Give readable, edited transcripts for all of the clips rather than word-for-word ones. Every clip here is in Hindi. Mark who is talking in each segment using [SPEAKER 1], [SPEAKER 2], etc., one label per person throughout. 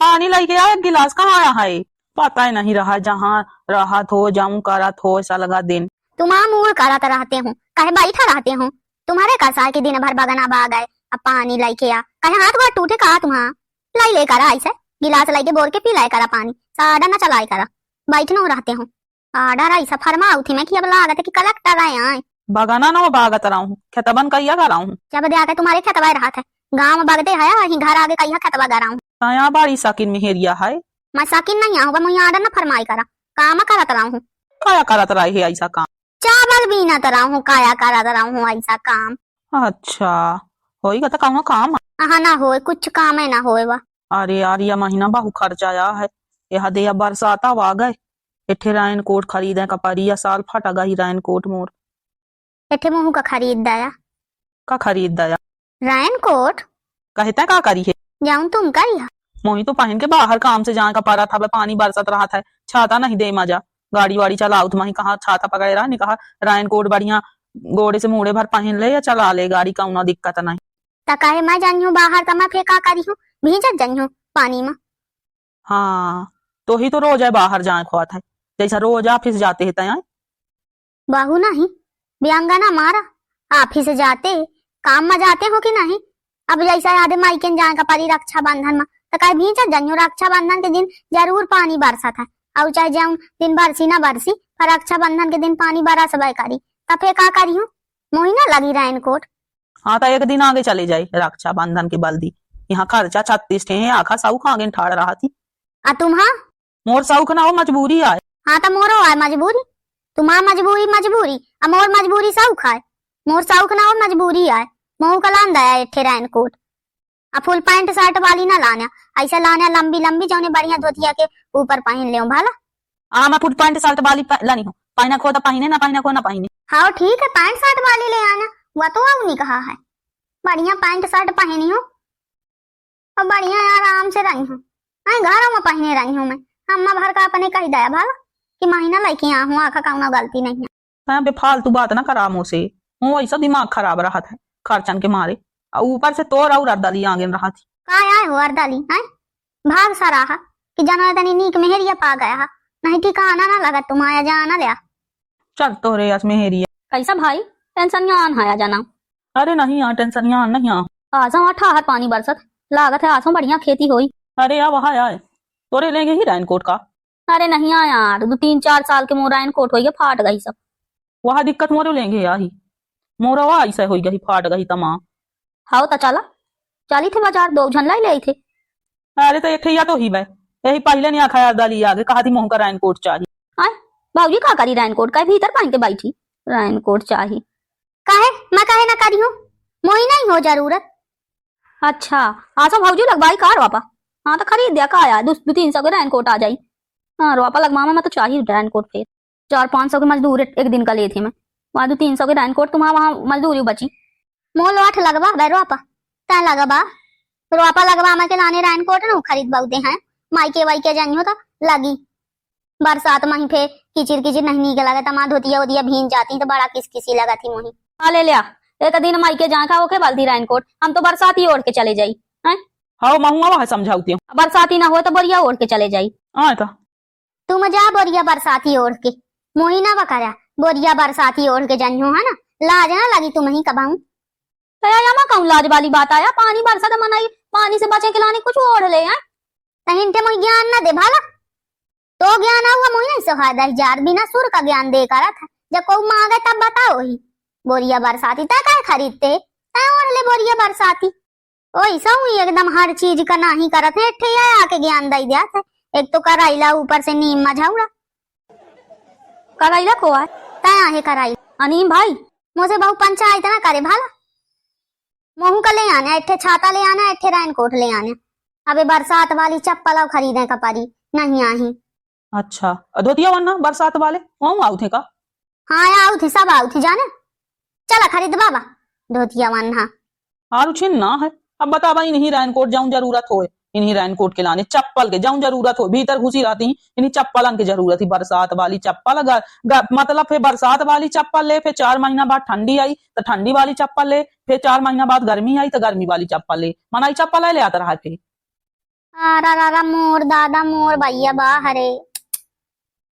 [SPEAKER 1] पानी लेके आया, एक गिलास कहाँ आया है? पता ही नहीं रहा, जहाँ रहा थो जाऊं करा थो, ऐसा लगा दिन।
[SPEAKER 2] तुम मुंह करत रहते हो, कहे बैठा रहते हो। तुम्हारे कसा के दिन भर बगना बाग आए, अब पानी लेके आ, कहे हाथ गोड़ टूटे कहा तुम्हारा। लाई ले करा ऐसे गिलास लेके बोर के पी लाए करा पानी, साड़ा न चलाए करा, बैठनो रहते हो। आर्डर ऐसा फरमा उठी मैं कि अब लागत कि कलेक्टर आए।
[SPEAKER 1] बगाना ना बागत रहा हूँ, खेतबन कैया कर रहा हूँ।
[SPEAKER 2] जब दे आके तुम्हारे खेतवा रहा था, गाँव में बगते है वहीं घर आगे कहिया खेतवा गा रहा हूँ।
[SPEAKER 1] यहाँ बाड़ी साकिन मेहरिया है।
[SPEAKER 2] मैं साकिन नहीं आऊंगा, मुझे आर्डर न फरमाई करा, काम करत रहा हूँ।
[SPEAKER 1] काया करत रही है ऐसा काम?
[SPEAKER 2] चावल बीनत रहा हूँ, काया करत रहा हूँ ऐसा काम।
[SPEAKER 1] अच्छा होगा तो कहूँ काम।
[SPEAKER 2] हाँ ना होए, कुछ काम है ना होए वा।
[SPEAKER 1] अरे यार यह महीना बहु खर्च आया है, यह दे बरसात आ गए, इठे रायन कोट खरीदे कपरिया साल फट गई रायन कोट मोर।
[SPEAKER 2] इठे मुँह का खरीद दया
[SPEAKER 1] का खरीद दया
[SPEAKER 2] रायन कोट
[SPEAKER 1] कहते का करी है?
[SPEAKER 2] जाऊं तुम करिया
[SPEAKER 1] मोही तो पहन के बाहर काम से जाने का पड़ा था, पानी बरसत रहा था, छाता नहीं दे मजा, गाड़ी वाड़ी चलाओ तो वही कहा छाता पकड़े रहा, नहीं कहा रायन कोट बढ़िया गोड़े से मुड़े भर पहन ले या चला ले गाड़ी का, उना दिक्कत नहीं।
[SPEAKER 2] तकाहे मैं जानियो बाहर का, मैं फिर का करी हूँ, भीजत जानियो पानी में।
[SPEAKER 1] हाँ तो ही तो रोज है बाहर जाए खुआत है, जैसा रोज ऑफिस जाते है तय।
[SPEAKER 2] बहू नहीं व्यंगना मारा, ऑफिस जाते काम में जाते हो कि नहीं। अब जैसा याद माइकन जाए का परी रक्षा बंधन में, तो कहीं भीजत जानियो, रक्षा बंधन के दिन जरूर पानी बरसा था, और चाहे जाऊं दिन बरसी ना बरसी, पर रक्षा बंधन के दिन पानी बरस करी, तब फिर का करी हूँ, मोही ना लगी रायन कोट।
[SPEAKER 1] हाँ तो एक दिन आगे चले जाए रक्षा बंधन की बल्दी, यहाँ खर्चा 36 थे आखा सऊख आगे ठाड़ रहा थी।
[SPEAKER 2] आ तुम्हा
[SPEAKER 1] मोर सऊख ना हो मजबूरी आए।
[SPEAKER 2] हाँ तो मोरो आए मजबूरी, तुम्हारा मजबूरी मजबूरी, अब मोर मजबूरी सऊख आए, मोर सऊख ना हो मजबूरी आए। मोह का लान दया इठे रायन कोट, अब फुल पैंट शर्ट वाली ना लाना, ऐसे लाना लंबी लंबी जौने बढ़िया धोतिया के ऊपर पहन ले भाला।
[SPEAKER 1] हाँ मैं फुल पैंट शर्ट वाली लानी हूँ, पहना खो तो पहने, ना पहना खो ना पहने।
[SPEAKER 2] हाँ ठीक है, पैंट शर्ट वाली ले आना, वह तो नहीं कहा है, बढ़िया पैंट शर्ट पहनी हो और बढ़िया आराम से रही हूँ, घरों में पहने रही हूँ मैं। अम्मा भर का अपने कही दया भाला कि महीना लेके यहाँ हूँ, आखा काउना गलती नहीं है।
[SPEAKER 1] बेफालतू बात ना करा मुझसे, वो ऐसा दिमाग खराब रहा था खर्चन के मारे, ऊपर से तोर और अर्दली आगे रहा थी।
[SPEAKER 2] का आए हो अर्दली है भाग सा रहा कि जाना तनी नीक मेहरिया पा गया, नहीं ठिकाना ना लगा तुम आया जाना लिया।
[SPEAKER 1] चल तो रे यस मेहरिया
[SPEAKER 2] कैसा भाई, टेंशन यहाँ आया जाना?
[SPEAKER 1] अरे नहीं यहाँ टेंशन, यहाँ नहीं यहाँ
[SPEAKER 2] आजा वहाँ ठहर पानी बरसत लागत है, आसों बढ़िया खेती हुई।
[SPEAKER 1] अरे यार वहाँ आए तोरे लेंगे ही रायन कोट का।
[SPEAKER 2] अरे नहीं आया यार, 2-3-4 साल के मोर रायन कोट हो गया, फाट गई सब।
[SPEAKER 1] वहाँ दिक्कत मोरे लेंगे याही, मोरा वहाँ ऐसा हो गई फाट गई तमाम।
[SPEAKER 2] हाँ तो चला चली थे बाजार, 2 झन लाई ले थे।
[SPEAKER 1] अरे तो एक या तो ही यही पहले नहीं आखा अर्दली आगे कहा थी मोह का रायन कोट चाहिए।
[SPEAKER 2] बाबूजी का करी रायन कोट का भीतर पहन के बैठी, रायन कोट चाहिए काहे, मैं काहे ना करी हूँ, मोही नहीं हो जरूरत। अच्छा आसा भाजी लगवाई कार वापा, हाँ तो खरीद दिया का आया 200-300 के रैन कोट आ जाई। हाँ रोपा लगवा में तो चाहिए रैन कोट, फिर 400-500 के मजदूर एक दिन का लिए थे मैं, वहां 300 के रैन कोट, तुम्हारा वहां मजदूरी बची। मोल 8 लगवा बे रोपा तय लगवा, रोपा लगवा में के लाने रैन कोट न खरीद बहुते हैं, माइके वाइके जानियो तो लगी बरसात में ही फिर किचिर किचिर नहीं नीक लगे, तमा धोतिया उदिया भीन जाती तो बड़ा किसी लगा थी मोही। हाँ ले लिया एक दिन माइके जहाँ का ओके बल्दी रैन कोट, हम तो बरसाती ओढ़ के चले जाई।
[SPEAKER 1] हाँ महुआ वहाँ समझाती हूँ,
[SPEAKER 2] बरसाती ना हो तो बोरिया ओढ़ के चले जाई। तुम जा बोरिया बरसाती ओढ़ के, मोही ना बकरा बोरिया बरसाती ओढ़ के जन्यो है ना, लाज ना लगी तुम ही कबाऊ। कहूँ लाज वाली बात आया, पानी बरसात मनाई, पानी से बचे के लाने कुछ ओढ़ ले तहिंटे मोही ज्ञान ना दे भाला, तो ज्ञान आऊगा मोही नहीं सहा 10,000 बिना सुर का ज्ञान दे करा था, जब को मांगे तब बताओ ही बोरिया बरसाती ता काय खरीदते ओढ़ ले बोरिया बरसाती। ओइसा हुई एकदम हर चीज का नाही करत है, ठे आके ज्ञान दई दिया था। एक तो कराइला ऊपर से नीम मझाउड़ा, कराइला को है तय आहे कराइला अनीम भाई मुझे बहु पंचायत ना करे भाला, मोहू का ले आना, इट्ठे छाता ले आना, इट्ठे रैन कोट ले आना, अबे बरसात वाली चप्पल खरीदे का परी नहीं आही।
[SPEAKER 1] अच्छा धोतिया वरना बरसात वाले वहाँ आउ थे का?
[SPEAKER 2] हाँ आउ थे सब आउ थे जाने, चला खरीद बाबा धोतिया वरना।
[SPEAKER 1] आरु छिन ना है, अब बता भाई इन्हीं रैन कोट जाऊं जरूरत हो, इन्हीं रैन कोट के लाने चप्पल के जाऊं जरूरत हो, भीतर घुसी रहती इन्हीं चप्पल की जरूरत ही, बरसात वाली चप्पल मतलब फिर बरसात वाली चप्पल ले, फिर 4 महीना बाद ठंडी आई तो ठंडी वाली चप्पल ले, फिर 4 महीना बाद गर्मी आई तो गर्मी वाली चप्पल ले, मनाई चप्पल ले आता रहा फिर।
[SPEAKER 2] अरे मोर दादा मोर भैया बाहरे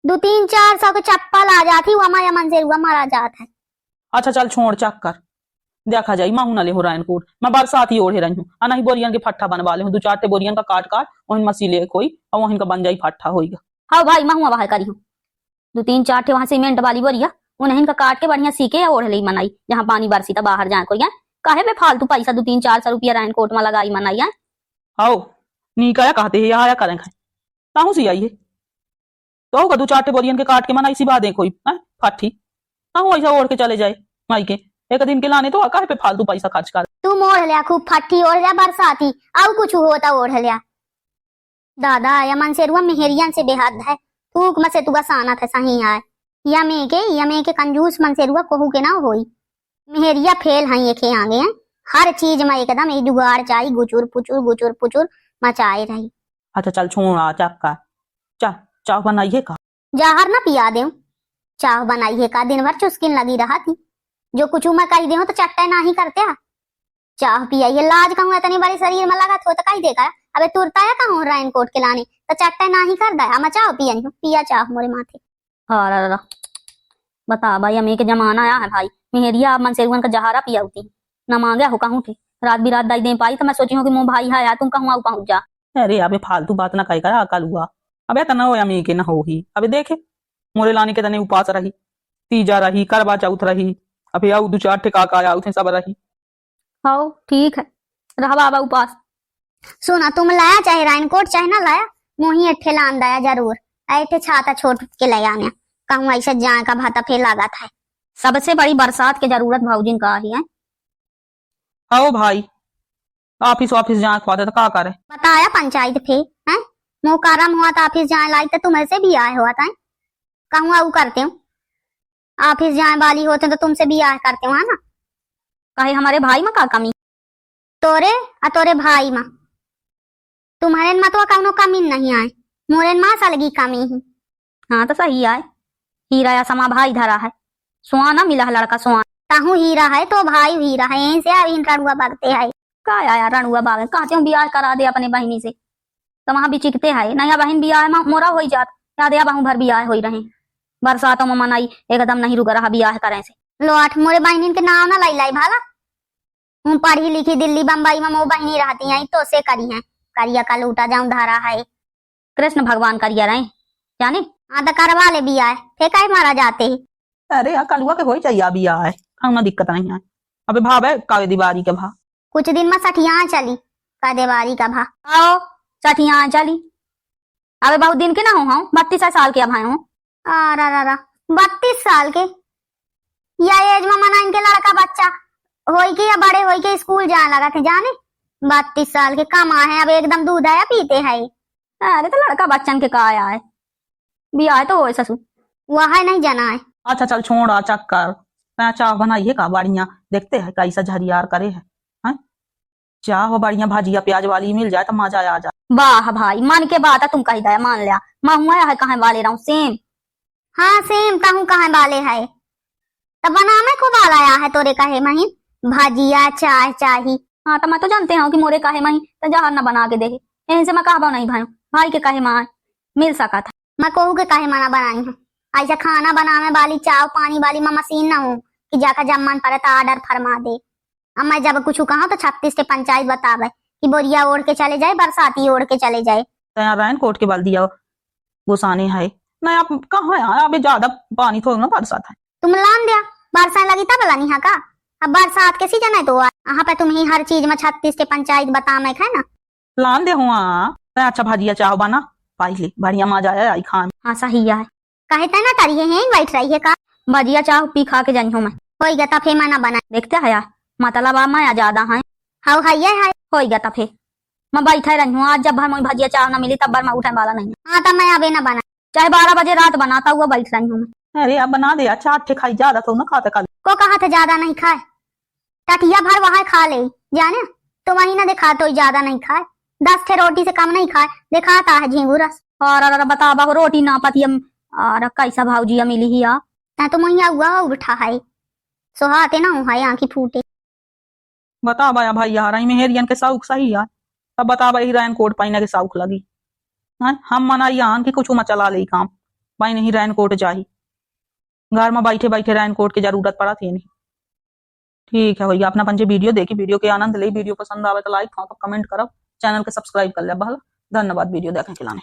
[SPEAKER 2] 2-3-400 के चप्पल आ जाती हुआ माया मन से हुआ मारा जात है।
[SPEAKER 1] अच्छा चल छोड़ चक्कर देखा जाई माहू ना ले हो रायनकोट मैं बरसात ही ओढ़े रही हूँ आ नहीं बोरियन के फट्टा बनवा ले हूँ 2-4 बोरियन का काट काट वहीं मसी ले कोई और वहीं का बन जाई फट्टा होगा।
[SPEAKER 2] हाँ भाई मैं हुआ बाहर करी हूँ 2-3-4 ठे वहां सीमेंट वाली बोरिया उन्हें का काट के बढ़िया सीखे ओढ़ ली मनाई जहाँ पानी बरसी था बाहर जाए कोई काहे में फालतू पैसा 2-3-400 रुपया रायनकोट में लगाई मनाई है।
[SPEAKER 1] आओ नी क्या कहते हैं आया करें खाए ताहू सी आई है तो का 2-4 बोरियन के काट के मनाई सी बात है कोई फट्ठी ताहू ऐसा ओढ़ के चले जाए माई के एक दिन के लाने तो काहे पे फालतू पैसा खर्च कर।
[SPEAKER 2] तू ओढ़ लिया खूब फट्ठी ओढ़ लिया बरसाती अब कुछ होता ओढ़ लिया दादा या मन से रुआ मेहरियन से बेहद है थूक में से तू आना था सही आए या में के कंजूस मन से रुआ कहू के ना होई मेहरिया फेल हैं ये खे आगे हैं हर चीज में एकदम एक जुगाड़ चाहिए गुचुर पुचुर मचाए रही।
[SPEAKER 1] अच्छा चल छोड़ा चक्का चाह बनाइए का
[SPEAKER 2] जहर ना पिया दे चाह बनाइए का दिन भर चुस्किन लगी रहा थी जो कुछ मैं कही दे तो चट्टा ना ही करते चाह पियाइए लाज कहूँ इतनी बड़ी शरीर में लगा तो कही देगा अबे तुरता है कहूँ रायनकोट के लाने तो चट्टा ना ही कर दे मैं चाह पिया चाह मोरे माथे। हाँ बता भाई अमे के जमाना आया है भाई मेहरिया मन से का जहारा पिया होती न मांगे हो कहूँ थे रात भी रात दाई दे पाई तो मैं सोची हूँ कि मोह भाई है तुम कहूँ आओ पहुंच जा।
[SPEAKER 1] अरे अबे फालतू बात ना कही कर कल हुआ अबे तना हो अमी के ना हो ही अबे देखे मोरे लाने के तने उपास रही तीजा रही करवा चौथ रही अबे आओ 2-4 ठे काका आया उठे सब रही।
[SPEAKER 2] हाँ ठीक है रहा बाबा उपास। सुना तुम लाया चाहे रायनकोट चाहे ना लाया मोही अट्ठे लान दाया जरूर ऐठे छाता छोड़ के ले आने कहूँ ऐसा जाए का भाता फेल लगा था सबसे बड़ी बरसात की जरूरत भाऊजिन का ही है।
[SPEAKER 1] आओ भाई ऑफिस जाए खुआते तो का करे
[SPEAKER 2] बताया पंचायत फे है मुँह कारम हुआ था ऑफिस जाए लाई तो तुम ऐसे भी आए हुआ था कहूँ आऊ करते हूँ ऑफिस जाए वाली होते तो तुमसे भी आए करते हो है ना कहे हमारे भाई में का कमी तोरे भाई माँ तुम्हारे में तो कौनो कमी नहीं आए मोरे माँ सलगी कमी ही। हाँ तो सही आए हीरा या समा भाई धरा है सुहाना मिला है लड़का सुहाना कहूँ हीरा है तो भाई हीरा है यहीं से अभी रणुआ भागते है का आया रणुआ भागे कहते हूँ ब्याह करा दे अपने बहनी से तो वहां भी चिकते है नया बहन ब्याह में मोरा हो जात याद या बहु भर ब्याह हो रहे बरसातों में मनाई एकदम नहीं रुक रहा ब्याह करे से लो आठ मोरे बहनी के नाम ना लाई लाई भाला हूँ पढ़ी लिखी दिल्ली बम्बई में मो बहनी रहती है तो से करी है करिया का लूटा जाऊं धारा है कृष्ण भगवान करिया रहे जाने हाँ तो करवा ले ब्याह ठेका मारा जाते ही।
[SPEAKER 1] अरे यार कलुआ के हो चाहिए अभी आए ना दिक्कत नहीं है अबे भाव है कावे दीवारी के भा
[SPEAKER 2] कुछ दिन में सठिया चली का देवारी का भा आओ सठिया चली अबे बहुत दिन के ना हो 32 साल के भाई हूँ 32 साल के या एज में मना इनके लड़का बच्चा होई के या बड़े होई के स्कूल जाने लगा थे जाने 32 साल के कमा है अब एकदम दूध आया पीते है। अरे तो लड़का बच्चन के का आया है भी आए तो हो ससु वह नहीं जाना है।
[SPEAKER 1] अच्छा चल छोड़ा चक्कर चाह बनाइए का बढ़िया देखते है कैसा झरियार करे है चाह बढ़िया भाजिया प्याज वाली मिल जाए तो मजा आ जाए।
[SPEAKER 2] वाह भाई मन के बात है तुम कही दया मान लिया मैं हुआ है कहाँ वाले रहूं सेम हाँ सेम कहूँ कहाँ वाले है तब बना में को बाल आया है तोरे कहे महीन भाजिया चाय चाही हाँ तो मैं तो जानते हूँ कि मोरे कहे मही तो जहर न बना के देखे यहीं से मैं कहा नहीं भाई भाई के कहे माँ मिल सका था मैं कहूँ के कहे माना बनाई हूँ ऐसा खाना बनाने वाली चाव पानी वाली मैं मशीन ना हूँ कि जाकर जब मन पड़े तो ऑर्डर फरमा दे। अब मैं जब कुछ कहूँ तो 36 के पंचायत बतावे कि बोरिया ओढ़ के चले जाए बरसाती ओढ़ के चले जाए
[SPEAKER 1] रायनकोट के बल दिया गुस्साने है नहीं आप कहाँ है अभी ज्यादा पानी थोड़ा ना बरसात है
[SPEAKER 2] तुम लान दिया बरसात लगी तब लानी का अब बरसात के सीजन है तो यहाँ पे तुम ही हर चीज में 36 के पंचायत बता मैं है ना
[SPEAKER 1] लान दे हुआ अच्छा भाजिया चाह बना पाई ले बढ़िया मजा आया आई खान।
[SPEAKER 2] हाँ सही है कहते ना करिए हैं बैठ रही है का भजिया चाह पी खा के जानी हूँ मैं हो गया तफे मैं ना बना देखते है यार मतलब मैं ज्यादा है हाँ है हो गया तफे मैं बैठे रही हूँ आज जब भर मैं भजिया चाह ना मिली तब भर मैं उठने वाला नहीं। हाँ तब मैं अबे ना बना चाहे 12 बजे रात बनाता हुआ बैठ रही हूँ मैं।
[SPEAKER 1] अरे अब बना दे चार ठे खाई ज्यादा तो ना खाते कल
[SPEAKER 2] को कहा था ज्यादा नहीं खाए टटिया भर वहां खा ले जाने तो वही ना दिखा तो ज्यादा नहीं खाए 10 ठे रोटी से कम नहीं खाए दिखाता है झींगू रस और बता बाबू रोटी ना पति और कैसा भावजिया मिली ही आ तो वही हुआ उठा है सोहाते ना हो है आंखी फूटे
[SPEAKER 1] बता भाई भाई यार मेहरियन के शौक सही है अब बता भाई रेन कोट पहने के शौक लगी। हम मना यहाँ कि कुछ चला ले काम, भाई नहीं रेन कोट चाहिए, घर में बैठे बैठे रेन कोट की जरूरत पड़ा थी नहीं। ठीक है भैया, अपना पंजे वीडियो देखी, वीडियो के आनंद ले, वीडियो पसंद आवे तो लाइक तो कमेंट करो, चैनल के सब्सक्राइब कर ले। धन्यवाद वीडियो देखने के लिए।